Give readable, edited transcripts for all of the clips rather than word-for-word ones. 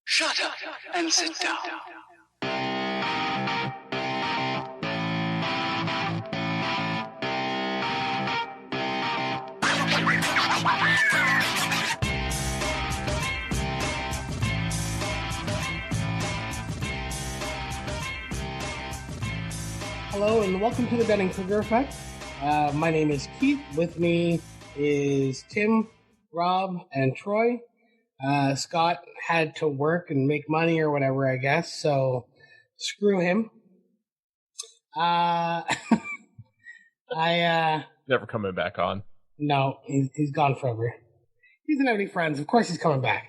Shut up and sit down. Hello and welcome to the Dunning-Kruger effect. My name is Keith. With me is Tim, Rob, and Troy. Scott had to work and make money or whatever, I guess, so screw him. I Never coming back on. No, he's gone forever. He doesn't have any friends. Of course he's coming back.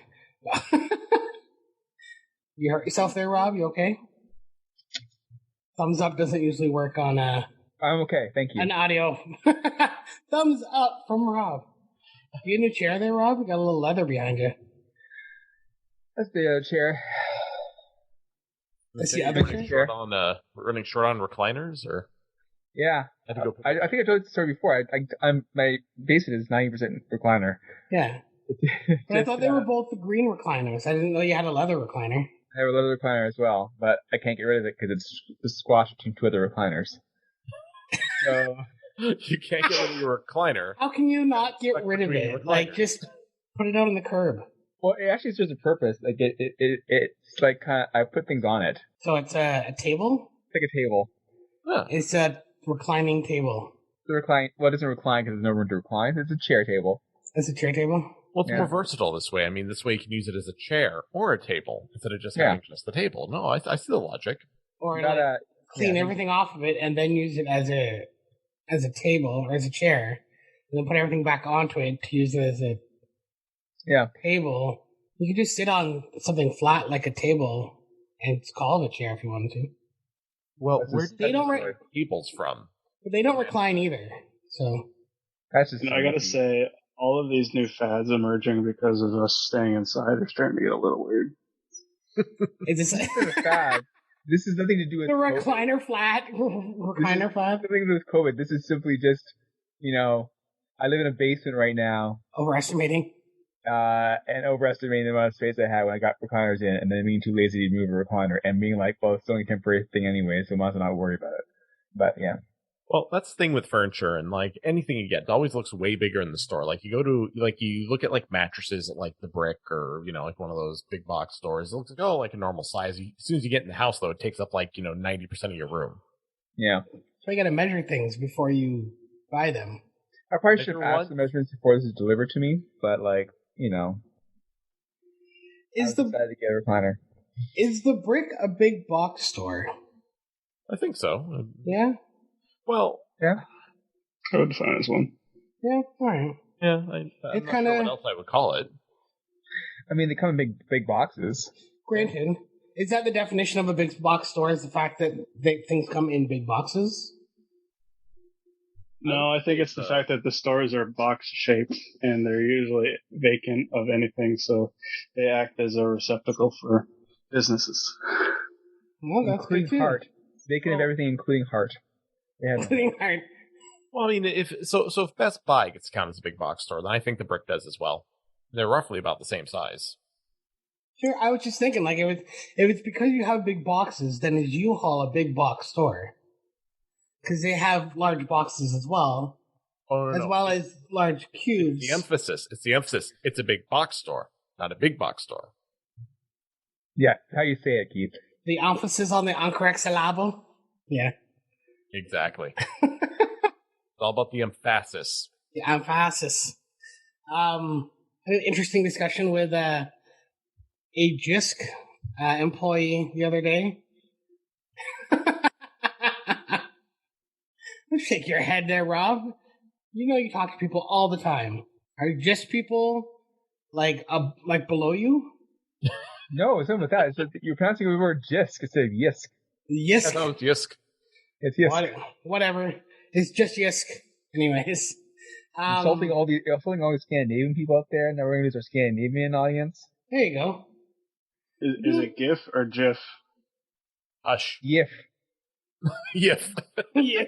You hurt yourself there, Rob? You okay? Thumbs up doesn't usually work on I'm okay, thank you. an audio. Thumbs up from Rob. You in your chair there, Rob? You got a little leather behind you. That's the chair. That's the other chair? Running short on recliners, or Yeah, I think I told the story before. I'm my basement is 90% recliner. Yeah. But I thought they were both the green recliners. I didn't know you had a leather recliner. I have a leather recliner as well, but I can't get rid of it because it's squashed between two other recliners. So you can't get rid of your recliner. How can you not get rid of it? Like, just put it out on the curb. Well, it actually serves a purpose. Like it's like I put things on it. So it's a table? It's like a table. Huh. It's a reclining table. The recline. Well, it doesn't recline because there's no room to recline. It's a chair table. It's a chair table? Well, it's more versatile this way. I mean, this way you can use it as a chair or a table instead of just having just the table. No, I see the logic. Or clean everything off of it and then use it as a table or as a chair, and then put everything back onto it to use it as a table. You could just sit on something flat like a table and it's called a chair if you wanted to. Well, where they don't tables from? But they don't recline either. So that's just. I gotta say, all of these new fads emerging because of us staying inside are starting to get a little weird. Is this a fad? This has nothing to do with the COVID. recliner flat. Recliner flat. Nothing to do with COVID. This is simply just, I live in a basement right now. Overestimating. And overestimating the amount of space I had when I got recliners in, and then being too lazy to move a recliner, and being like, well, it's only a temporary thing anyway, so I might as well not worry about it. But yeah. Well, that's the thing with furniture and like anything you get, it always looks way bigger in the store. Like you go to, you look at like mattresses at like the Brick or, like one of those big box stores. It looks like, like a normal size. As soon as you get in the house though, it takes up like, 90% of your room. Yeah. So you got to measure things before you buy them. I probably should have asked the measurements before this is delivered to me, but Is I decided to get a recliner. Is the Brick a big box store? I think so. Yeah. Well, yeah. I would define it as one. Yeah, all right. Yeah, I'm not sure what else I would call it. I mean, they come in big boxes. Granted, is that the definition of a big box store? Is the fact that things come in big boxes? No, I think it's the fact that the stores are box shaped and they're usually vacant of anything, so they act as a receptacle for businesses. Well, that's including good too. heart. Vacant of everything, including heart. Including heart. Well, I mean, if Best Buy gets counted as a big box store, then I think the Brick does as well. They're roughly about the same size. Sure, I was just thinking, if it's because you have big boxes, then is U-Haul a big box store? Because they have large boxes as well, well as large cubes. It's the emphasis. It's a big box store, not a big box store. Yeah, how you say it, Keith. The emphasis on the incorrect syllable? Yeah. Exactly. It's all about the emphasis. The emphasis. I had an interesting discussion with a JISC employee the other day. Don't shake your head there, Rob. You talk to people all the time. Are JISC people like below you? No, it's not with that. It's just you're pronouncing the word JISC instead of YISC. YISC. No, it's YISC. It's YISC. Whatever. It's just YISC. Anyways. Insulting all the Scandinavian people out there, and now we're going to use our Scandinavian audience. There you go. Is it GIF or GIF? Hush. YIF. YIF. Yeah.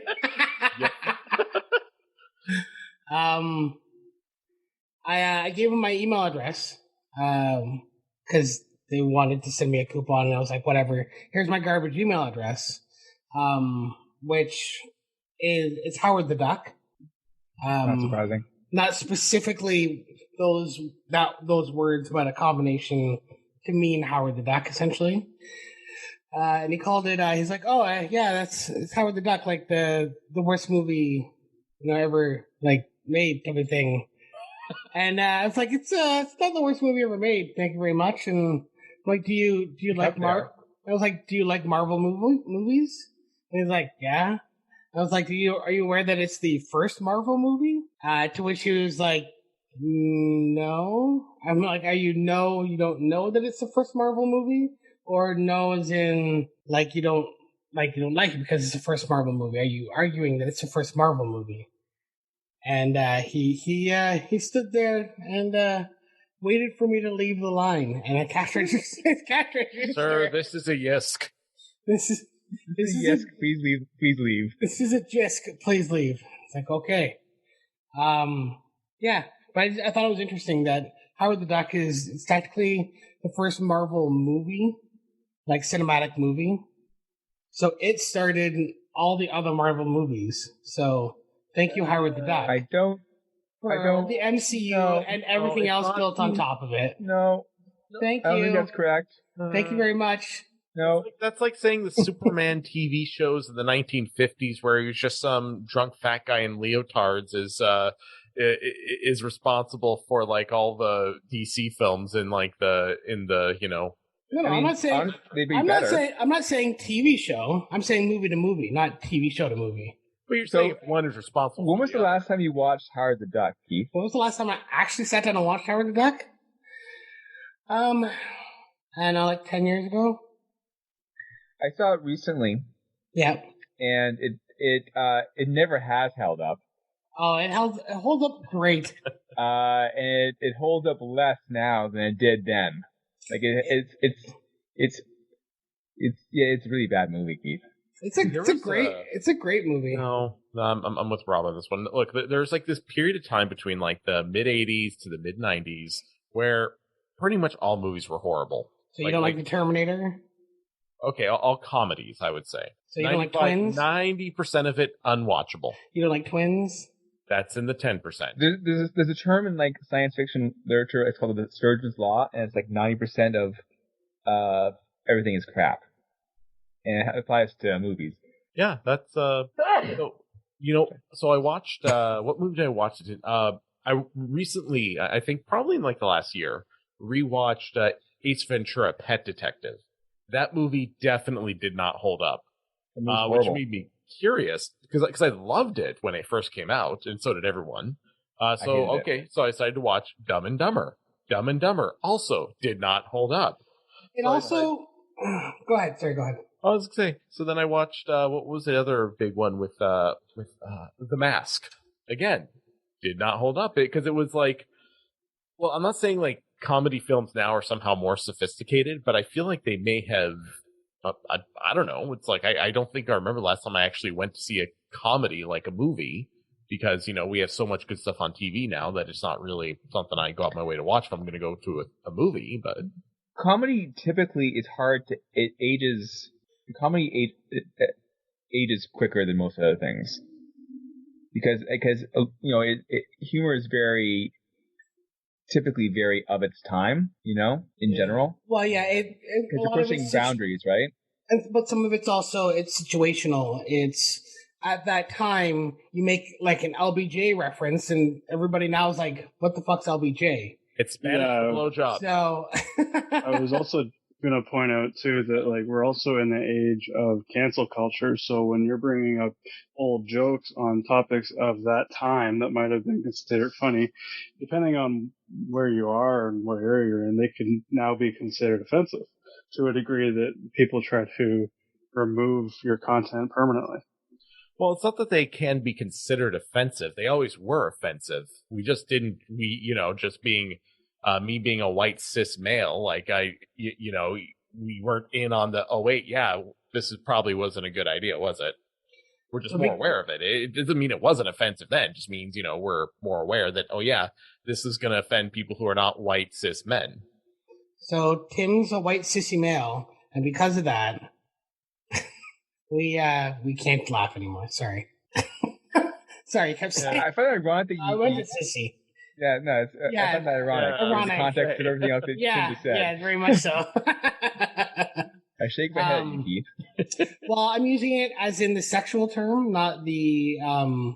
I gave him my email address because they wanted to send me a coupon, and I was like, whatever. Here's my garbage email address, which is Howard the Duck. Not surprising. Not specifically those words, but a combination to mean Howard the Duck, essentially. And he called it. He's like, "Oh, yeah, it's Howard the Duck, like the worst movie ever like made, type of thing." And I was like, "It's not the worst movie ever made. Thank you very much." And I'm like, "Do you like Marvel?" I was like, "Do you like Marvel movies?" And he's like, "Yeah." I was like, are you aware that it's the first Marvel movie? To which he was like, no. I'm like, you don't know that it's the first Marvel movie? Or no as in, like, you don't like it because it's the first Marvel movie? Are you arguing that it's the first Marvel movie? And, he stood there and, waited for me to leave the line. And a cash register. Sir, this is a yisk. Yes, please leave. This is a jisk. Please leave. It's like, okay. Yeah. But I thought it was interesting that Howard the Duck is technically the first Marvel movie, like cinematic movie. So it started all the other Marvel movies. So thank you, Howard the Duck. I don't. The MCU and everything else built on top of it. No. Thank you. I don't think that's correct. Thank you very much. No. That's like saying the Superman TV shows in the 1950s where he was just some drunk fat guy in leotards is responsible for like all the DC films in the No, I'm not saying I'm not saying TV show. I'm saying movie to movie, not TV show to movie. But you're saying one is responsible. When was the last time you watched Howard the Duck, Keith? When was the last time I actually sat down and watched Howard the Duck? I don't know, like 10 years ago. I saw it recently. Yeah. And it never has held up. Oh, it holds up great. And it holds up less now than it did then. Like it's a really bad movie, Keith. It's a great movie. No, I'm with Rob on this one. Look, there's like this period of time between like the mid 80s to the mid 90s where pretty much all movies were horrible. So you don't like The Terminator? Okay, all comedies, I would say. So you don't like Twins? 90% of it unwatchable. You don't like Twins? That's in the 10%. There's a term in like science fiction literature. It's called the Sturgeon's Law, and it's like 90% of everything is crap, and it applies to movies. Yeah, that's So I watched. What movie did I watch? I recently, I think probably in like the last year, rewatched Ace Ventura: Pet Detective. That movie definitely did not hold up, which made me curious because I loved it when it first came out, and so did everyone. So I decided to watch Dumb and Dumber. Dumb and Dumber also did not hold up. Go ahead, sorry, go ahead. I was gonna say. So then I watched what was the other big one with The Mask. Again, did not hold up because it was like, well, I'm not saying like comedy films now are somehow more sophisticated, but I feel like they may have. I don't know. It's like I don't think I remember last time I actually went to see a comedy like a movie because we have so much good stuff on TV now that it's not really something I go out my way to watch if I'm going to go to a movie. But comedy typically is hard to ages quicker than most other things because humor is typically very of its time, in general. Well, yeah, because you're pushing boundaries, right? But some of it's situational. It's at that time you make like an LBJ reference, and everybody now is like, "What the fuck's LBJ?" It's Spanish for blowjob. So I was also going to point out too that like we're also in the age of cancel culture. So when you're bringing up old jokes on topics of that time that might have been considered funny, depending on where you are and what area you're in, they can now be considered offensive to a degree that people try to remove your content permanently. Well, it's not that they can be considered offensive. They always were offensive. We just didn't, just being, me being a white cis male, like we weren't in on the, oh wait, yeah, probably wasn't a good idea, was it? We're just more aware of it. It doesn't mean it wasn't offensive then. It just means, we're more aware that, oh yeah, this is going to offend people who are not white cis men. So Tim's a white sissy male, and because of that, we can't laugh anymore. Sorry. Sorry, I kept saying. I find it ironic that I went to sissy. Yeah, no, I find that ironic. ironic. In the context of everything else that Tim just said. Yeah, very much so. I shake my head, Keith. Well, I'm using it as in the sexual term, not the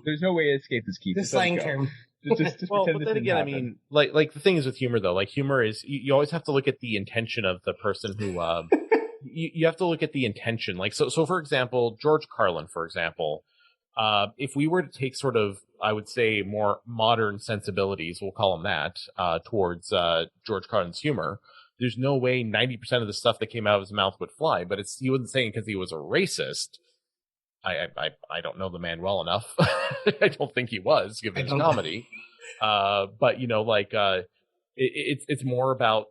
There's no way to escape this, Keith. the slang term. Just Well, pretend but this then didn't again, I happen. mean, like the thing is with humor though, like humor is you always have to look at the intention of the person who you have to look at the intention. Like so for example, George Carlin, for example, if we were to take sort of, I would say, more modern sensibilities, we'll call them that, towards George Carlin's humor, there's no way 90% of the stuff that came out of his mouth would fly. But he wasn't saying because he was a racist. I don't know the man well enough. I don't think he was, given his comedy. But it's more about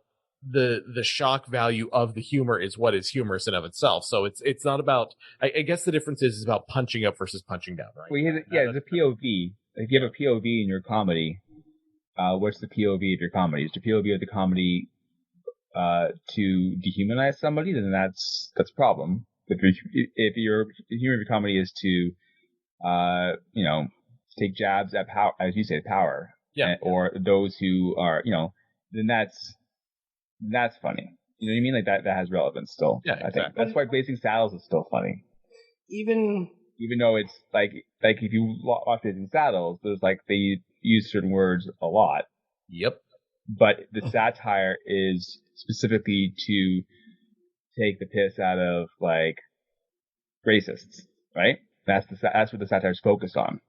the shock value of the humor is what is humorous in of itself. So it's not about. I guess the difference is about punching up versus punching down, right? Well, it's a POV. If you have a POV in your comedy, what's the POV of your comedy? Is the POV of the comedy to dehumanize somebody? Then that's a problem. If your humor of your comedy is to, take jabs at power, as you say, power, or those who are, then that's funny. You know what I mean? Like that has relevance still. Yeah, I exactly. think that's why Blazing Saddles is still funny. Even Though it's like if you watch Blazing Saddles, there's like they use certain words a lot. Yep. But the satire is specifically to take the piss out of like racists, right? That's what the satire is focused on.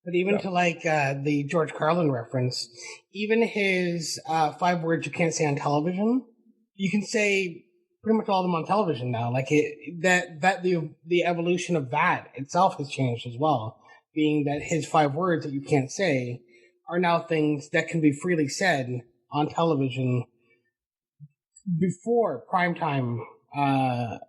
But even to like the George Carlin reference, even his 5 words you can't say on television, you can say pretty much all of them on television now. Like the evolution of that itself has changed as well, being that his 5 words that you can't say are now things that can be freely said on television before prime time,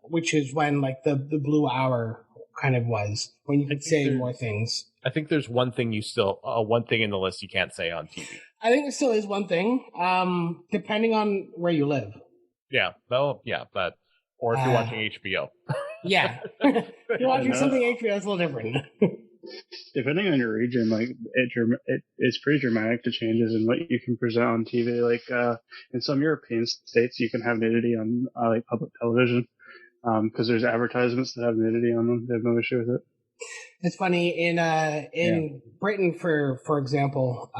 which is when like the blue hour kind of was, when you could say more things. I think there's one thing one thing in the list you can't say on TV. I think there still is one thing, depending on where you live. Yeah. Well, yeah, but or if you're watching HBO. Yeah. If you're watching something HBO, it's a little different. Depending on your region, like it's pretty dramatic, the changes in what you can present on TV. Like in some European states, you can have nudity on like public television because there's advertisements that have nudity on them. They have no issue with it. It's funny in Britain, for example,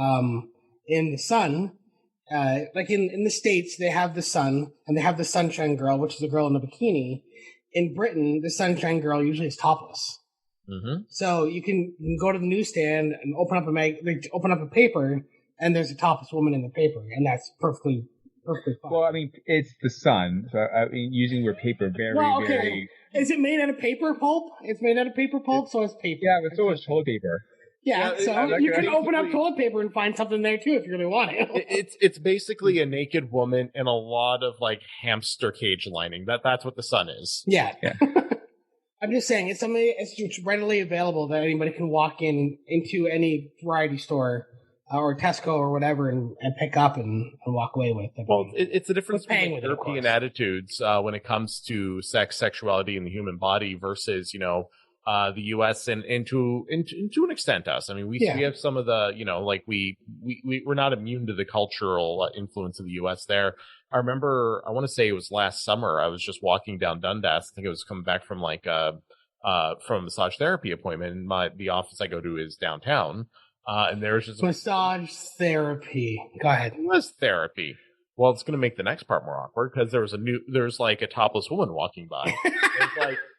in the Sun, like in the States, they have the Sun and they have the Sunshine Girl, which is a girl in a bikini. In Britain, the Sunshine Girl usually is topless. Mm-hmm. So you can go to the newsstand and open up a paper, and there's a topless woman in the paper, and that's perfectly fine. Well, I mean, it's the Sun, so I mean, using the word paper very. Is it made out of paper pulp? It's made out of paper pulp, so it's paper. Yeah, but so is toilet paper. Yeah, so you can open up toilet paper and find something there too if you really want it. It's basically a naked woman and a lot of like hamster cage lining. That's what the Sun is. Yeah. I'm just saying it's something it's readily available that anybody can walk into any variety store or Tesco or whatever and pick up and walk away with. Well, it's the difference between with European attitudes when it comes to sex, sexuality, and the human body versus the U.S. and to an extent us. I mean, we have some of the like we're not immune to the cultural influence of the U.S. there. I remember, I want to say it was last summer, I was just walking down Dundas. I think it was coming back from from a massage therapy appointment. And the office I go to is downtown. And there was just massage therapy. Go ahead. It was therapy. Well, it's going to make the next part more awkward because there's like a topless woman walking by.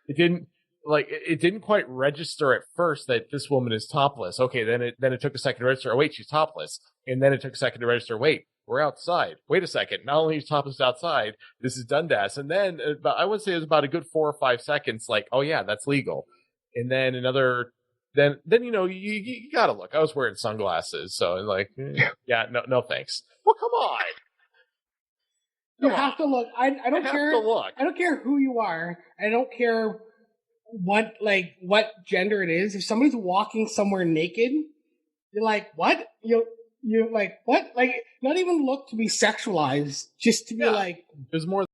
It didn't quite register at first that this woman is topless. Okay, then it took a second to register. Oh, wait, she's topless. And then it took a second to register. Wait, we're outside. Wait a second. Not only is topless outside, this is Dundas. And then I would say it was about a good 4 or 5 seconds. Like, oh yeah, that's legal. And then then you gotta look. I was wearing sunglasses, so like, yeah, no thanks. Well, come on. You have to look. I don't care. To look. I don't care who you are. I don't care what gender it is. If somebody's walking somewhere naked, you're like, what? You you're like, what? Like, not even look to be sexualized, just to be like, there's more